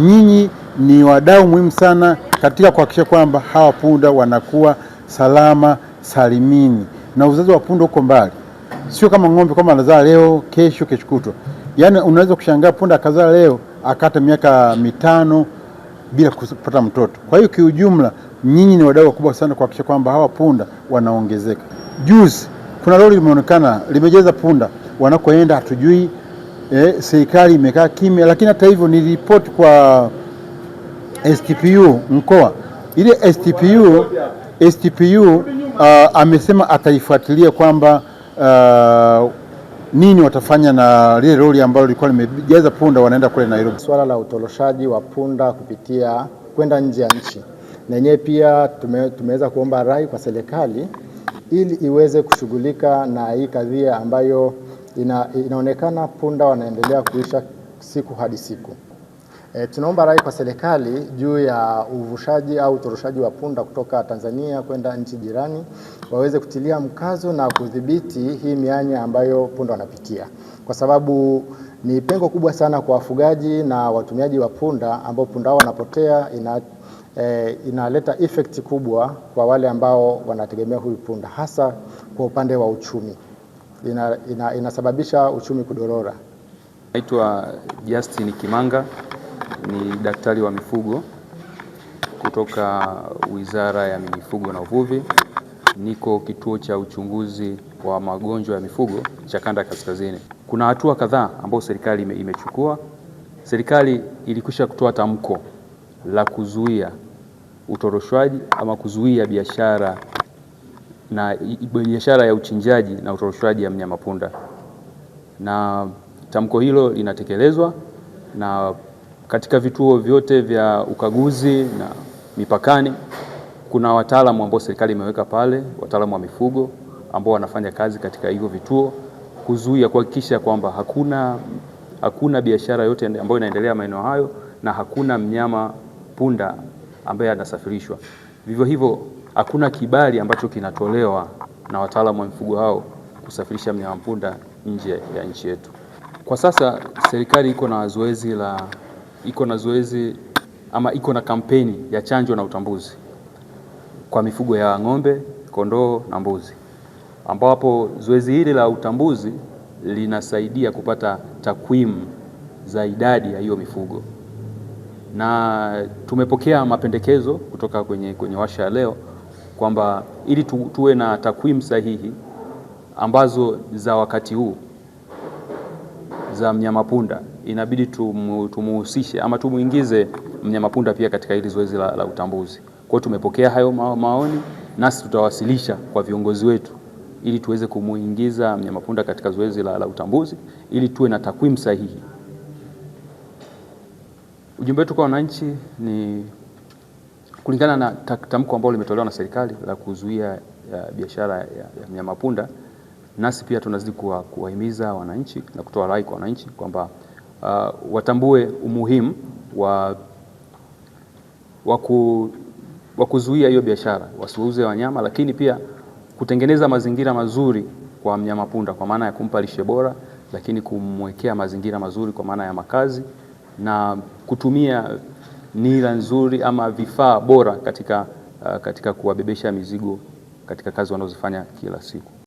Nyinyi ni wadau muhimu sana katika kuhakikisha kwamba hawa punda wanakuwa salama salimini, na uzazi wa punda uko mbali, sio kama ng'ombe kama anazaa leo kesho kutwa. Yaani unaweza kushangaa punda akazaa leo akata miaka 5 bila kupata mtoto. Kwa hiyo kiujumla, nyinyi ni wadau wakubwa sana kuhakikisha kwamba hawa punda wanaongezeka. Juzi kuna lori limeonekana limejeza punda, wanakoenda hatujui. Serikali imekaa kimya, lakini hata hivyo niliripoti kwa STPU mkoa. Ile STPU amesema ataifuatilia kwamba nini watafanya na lile lori ambalo lilikuwa limejaza punda wanaenda kule Nairobi. Swala la utoroshaji wa punda kupitia kwenda nje ya nchi, na yenyewe pia tumeweza kuomba rai kwa serikali ili iweze kushughulika na hii kadhia ambayo inaonekana punda wanaendelea kuisha siku hadi siku. Tunaomba rai kwa serikali juu ya uvushaji au utoroshaji wa punda kutoka Tanzania kwenda nchi jirani, waweze kutilia mkazo na kudhibiti hii mianya ambayo punda wanapitia, kwa sababu ni pengo kubwa sana kwa wafugaji na watumiaji wa punda, ambao punda wao wanapotea. Inaleta effect kubwa kwa wale ambao wanategemea huyu punda, hasa kwa upande wa uchumi. Inasababisha uchumi kudorora. Naitwa Justin Kimanga, ni daktari wa mifugo kutoka Wizara ya Mifugo na Uvuvi. Niko kituo cha uchunguzi wa magonjwa ya mifugo cha Kanda Kaskazini. Kuna hatua kadhaa ambazo serikali imechukua. Serikali ilikwisha kutoa tamko la kuzuia utoroshwaji ama kuzuia biashara ya uchinjaji na utoroshwaji ya mnyama punda, na tamko hilo linatekelezwa, na katika vituo vyote vya ukaguzi na mipakani kuna wataalamu ambao serikali imeweka pale, wataalamu wa mifugo ambao wanafanya kazi katika hivyo vituo kuzuia, kuhakikisha kwamba hakuna biashara yote ambayo inaendelea maeneo hayo na hakuna mnyama punda ambaye anasafirishwa. Vivyo hivyo hakuna kibali ambacho kinatolewa na wataalamu wa mifugo hao kusafirisha mnyama punda nje ya nchi yetu. Kwa sasa serikali iko na kampeni ya chanjo na utambuzi kwa mifugo ya ng'ombe, kondoo na mbuzi, ambapo zoezi hili la utambuzi linasaidia kupata takwimu za idadi ya hiyo mifugo, na tumepokea mapendekezo kutoka kwenye warsha ya leo kwamba ili tuwe na takwimu sahihi ambazo za wakati huu za mnyama punda, inabidi tumuhusishe ama tumuingize mnyama punda pia katika hili zoezi la utambuzi. Kwa hiyo tumepokea hayo maoni, nasi tutawasilisha kwa viongozi wetu ili tuweze kumuingiza mnyama punda katika zoezi la utambuzi ili tuwe na takwimu sahihi. Ujumbe wetu kwa wananchi ni kulingana na tamko ambalo limetolewa na serikali la kuzuia biashara ya mnyama punda, nasi pia tunazidi kuwahimiza wananchi na kutoa rai kwa wananchi kwamba watambue umuhimu wa kuzuia hiyo biashara, wasiuze wanyama, lakini pia kutengeneza mazingira mazuri kwa mnyama punda kwa maana ya kumpa lishe bora, lakini kumwekea mazingira mazuri kwa maana ya makazi na kutumia nira nzuri ama vifaa bora katika kuwabebesha mizigo katika kazi wanazofanya kila siku.